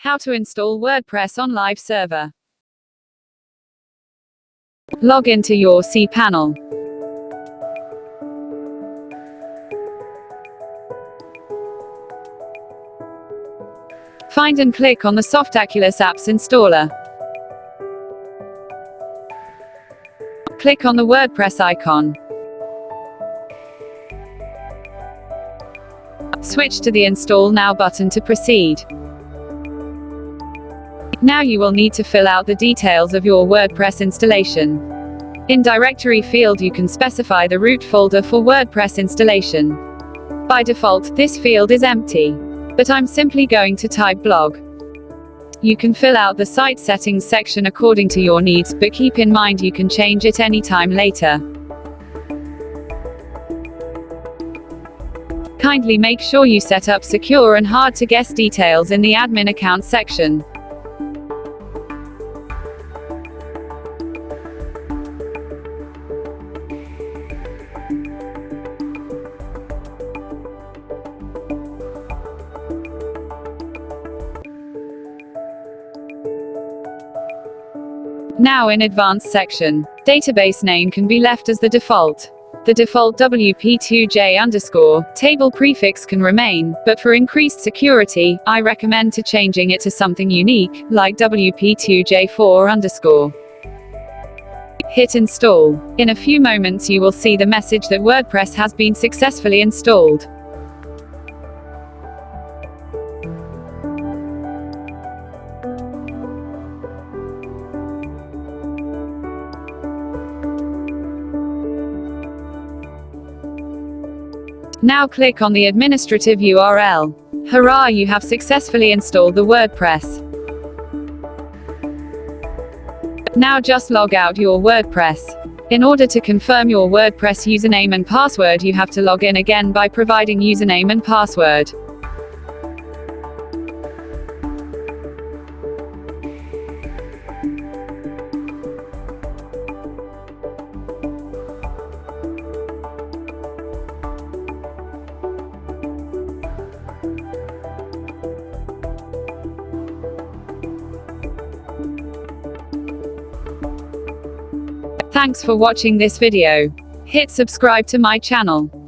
How to install WordPress on live server. Log into your cPanel. Find and click on the Softaculous Apps installer. Click on the WordPress icon. Switch to the Install Now button to proceed. Now you will need to fill out the details of your WordPress installation. In Directory field you can specify the root folder for WordPress installation. By default, this field is empty. But I'm simply going to type blog. You can fill out the site settings section according to your needs, but keep in mind you can change it anytime later. Kindly make sure you set up secure and hard to guess details in the admin account section. Now in Advanced section, database name can be left as the default. The default WP2J_ table prefix can remain, but for increased security, I recommend to changing it to something unique, like WP2J4_. Hit install. In a few moments you will see the message that WordPress has been successfully installed. Now click on the administrative URL. Hurrah, you have successfully installed the WordPress. Now just log out your WordPress. In order to confirm your WordPress username and password, you have to log in again by providing username and password. Thanks for watching this video. Hit subscribe to my channel.